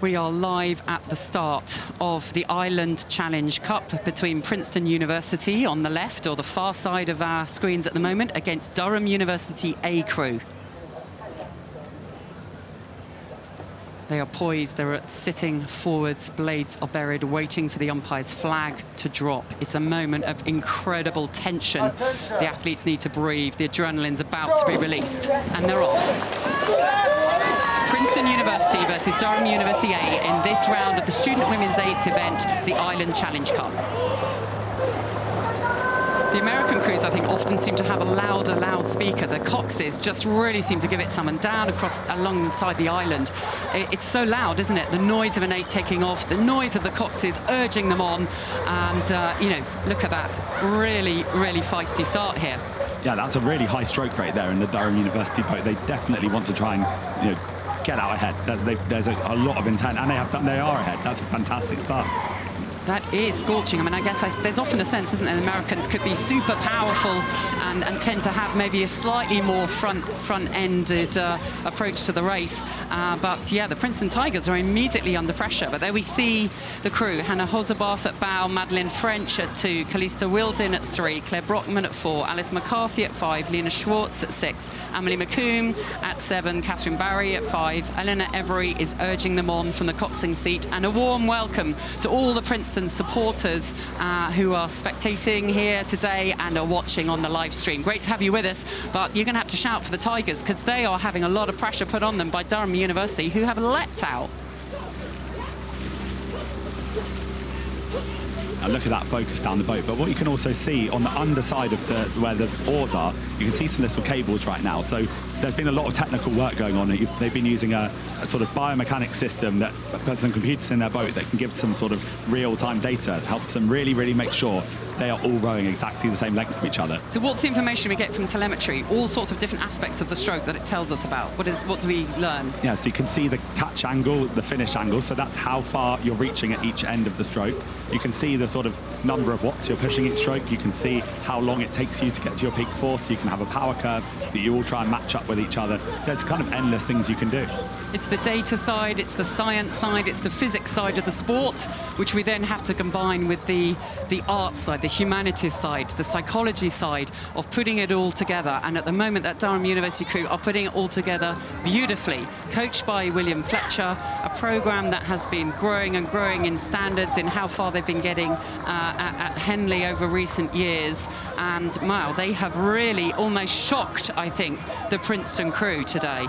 We are live at the start of the Island Challenge Cup between Princeton University on the left, or the far side of our screens at the moment, against Durham University A crew. They are poised, they're sitting forwards, blades are buried, waiting for the umpire's flag to drop. It's a moment of incredible tension. The athletes need to breathe, the adrenaline's about to be released, and they're off. It's Princeton University versus Durham University A in this round of the Student Women's Eights event, the Island Challenge Cup. The American crews, I think, often seem to have a loudspeaker. The coxes just really seem to give it some, and down alongside the island. It's so loud, isn't it? The noise of an eight taking off, the noise of the coxes urging them on, and, you know, look at that really, really feisty start here. Yeah, that's a really high stroke rate there in the Durham University boat. They definitely want to try and, you know, get out ahead. There's a lot of intent, and they are ahead. That's a fantastic start. That is scorching. I mean, I guess there's often a sense, isn't there, Americans could be super powerful and tend to have maybe a slightly more front-ended approach to the race. But yeah, the Princeton Tigers are immediately under pressure. But there we see the crew: Hannah Hosebarth at bow, Madeline French at 2, Calista Wildin at 3, Claire Brockman at 4, Alice McCarthy at 5, Lena Schwartz at 6, Amelie McComb at 7, Catherine Barry at 5. Eleanor Every is urging them on from the coxing seat. And a warm welcome to all the Princeton supporters who are spectating here today and are watching on the live stream. Great to have you with us, but you're going to have to shout for the Tigers, because they are having a lot of pressure put on them by Durham University, who have leapt out. And look at that focus down the boat. But what you can also see on the underside of where the oars are, you can see some little cables right now. So there's been a lot of technical work going on. They've been using a sort of biomechanics system that puts some computers in their boat that can give some sort of real-time data. It helps them really, really make sure they are all rowing exactly the same length of each other. So what's the information we get from telemetry? All sorts of different aspects of the stroke that it tells us about. What do we learn? Yeah, so you can see the catch angle, the finish angle, so that's how far you're reaching at each end of the stroke. You can see the sort of number of watts you're pushing each stroke. You can see how long it takes you to get to your peak force. You can have a power curve that you all try and match up with each other. There's kind of endless things you can do. It's the data side, it's the science side, it's the physics side of the sport, which we then have to combine with the art side, the humanities side, the psychology side of putting it all together. And at the moment, that Durham University crew are putting it all together beautifully, coached by William Fletcher, a program that has been growing and growing in standards in how far they've been getting at Henley over recent years. And wow, they have really almost shocked, I think, the Princeton crew today.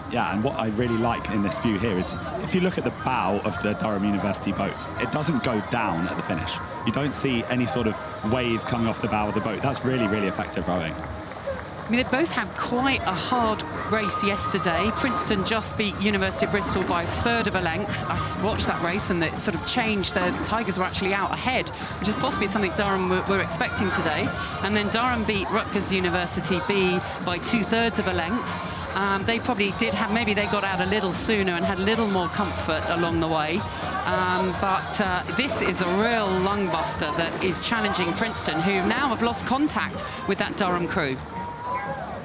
Yeah, and what I really like in this view here is, if you look at the bow of the Durham University boat, it doesn't go down at the finish. You don't see any sort of wave coming off the bow of the boat. That's really, really effective rowing. I mean, they both had quite a hard race yesterday. Princeton just beat University of Bristol by a third of a length. I watched that race, and it sort of changed. The Tigers were actually out ahead, which is possibly something Durham were expecting today. And then Durham beat Rutgers University B by 2/3 of a length. They probably did have, maybe they got out a little sooner and had a little more comfort along the way. But this is a real lung buster that is challenging Princeton, who now have lost contact with that Durham crew.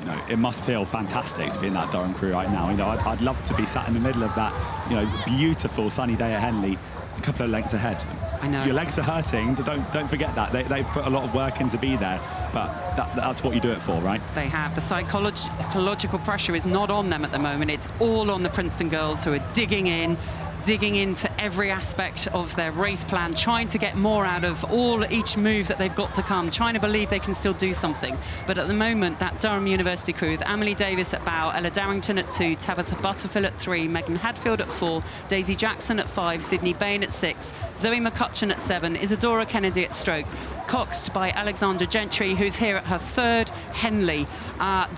You know, it must feel fantastic to be in that Durham crew right now. You know, I'd love to be sat in the middle of that, you know, beautiful sunny day at Henley, a couple of lengths ahead. I know. Your legs are hurting, but don't forget that. They've put a lot of work in to be there, but that's what you do it for, right? They have. The psychological pressure is not on them at the moment. It's all on the Princeton girls, who are digging into every aspect of their race plan, trying to get more out of each move that they've got to come, trying to believe they can still do something. But at the moment, that Durham University crew, with Emily Davis at bow, Ella Darrington at 2, Tabitha Butterfield at 3, Megan Hadfield at 4, Daisy Jackson at 5, Sydney Bain at 6, Zoe McCutcheon at 7, Isadora Kennedy at stroke, coxed by Alexandra Gentry, who's here at her 3rd Henley.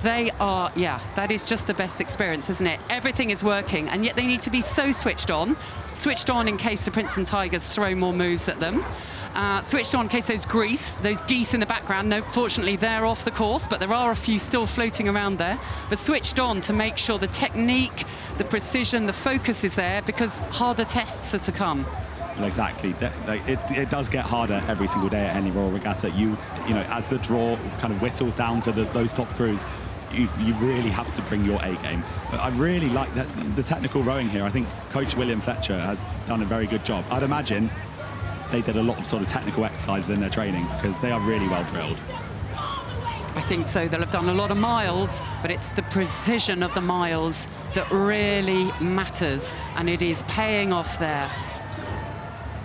They are, yeah, that is just the best experience, isn't it? Everything is working, and yet they need to be so switched on in case the Princeton Tigers throw more moves at them. Switched on in case those geese in the background, no, fortunately they're off the course, but there are a few still floating around there. But switched on to make sure the technique, the precision, the focus is there, because harder tests are to come. Well, exactly. It does get harder every single day at Henley Royal Regatta. You know, as the draw kind of whittles down to those top crews, you really have to bring your A game. But I really like that the technical rowing here. I think Coach William Fletcher has done a very good job. I'd imagine they did a lot of sort of technical exercises in their training because they are really well drilled. I think so. They'll have done a lot of miles, but it's the precision of the miles that really matters, and it is paying off there.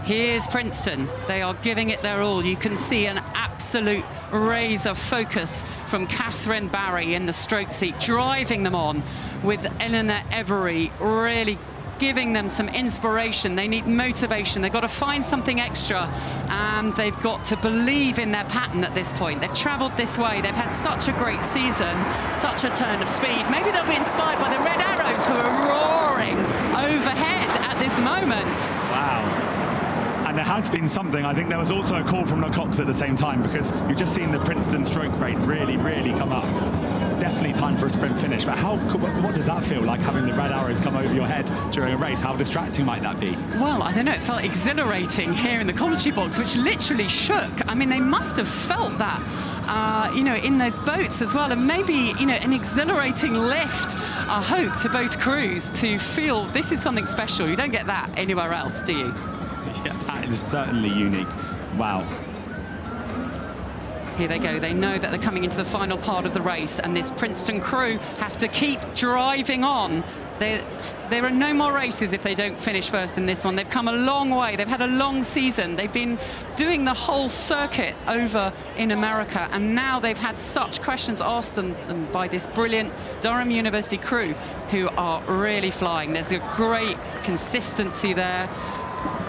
Here's Princeton. They are giving it their all. You can see an absolute raise of focus from Catherine Barry in the stroke seat, driving them on, with Eleanor Every really giving them some inspiration. They need motivation. They've got to find something extra, and they've got to believe in their pattern at this point. They've travelled this way. They've had such a great season, such a turn of speed. Maybe they'll be inspired by the Red Arrows, who are roaring overhead at this moment. Wow. And there has been something. I think there was also a call from the Cox at the same time, because you've just seen the Princeton stroke rate really, really come up. Definitely time for a sprint finish, but what does that feel like, having the red arrows come over your head during a race? How distracting might that be? Well, I don't know, it felt exhilarating here in the commentary box, which literally shook. I mean, they must have felt that, you know, in those boats as well, and maybe, you know, an exhilarating lift, I hope, to both crews to feel this is something special. You don't get that anywhere else, do you? Yeah, that is certainly unique. Wow. Here they go. They know that they're coming into the final part of the race, and this Princeton crew have to keep driving on. There are no more races if they don't finish first in this one. They've come a long way. They've had a long season. They've been doing the whole circuit over in America, and now they've had such questions asked them by this brilliant Durham University crew, who are really flying. There's a great consistency there.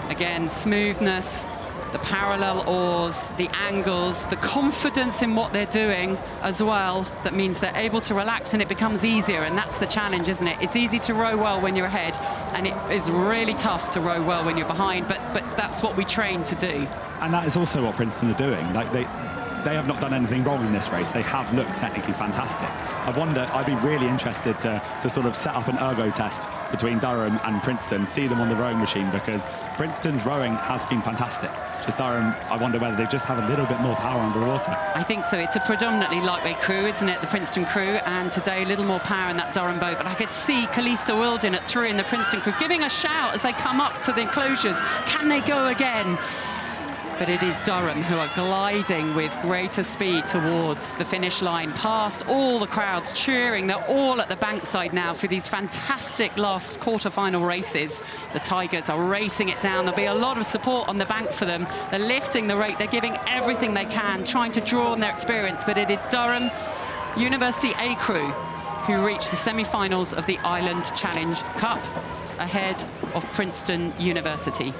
Again, smoothness, the parallel oars, the angles, the confidence in what they're doing as well, that means they're able to relax and it becomes easier, and that's the challenge, isn't it? It's easy to row well when you're ahead, and it is really tough to row well when you're behind, but that's what we train to do. And that is also what Princeton are doing. Like they have not done anything wrong in this race. They have looked technically fantastic. I wonder, I'd be really interested to sort of set up an ergo test between Durham and Princeton, see them on the rowing machine, because Princeton's rowing has been fantastic. Just Durham, I wonder whether they just have a little bit more power underwater. I think so. It's a predominantly lightweight crew, isn't it, the Princeton crew, and today a little more power in that Durham boat. But I could see Calista Wilden at 3 in the Princeton crew giving a shout as they come up to the enclosures. Can they go again? But it is Durham who are gliding with greater speed towards the finish line, past all the crowds cheering. They're all at the bankside now for these fantastic last quarter-final races. The Tigers are racing it down. There'll be a lot of support on the bank for them. They're lifting the rate. They're giving everything they can, trying to draw on their experience. But it is Durham University A crew who reach the semi-finals of the Island Challenge Cup ahead of Princeton University.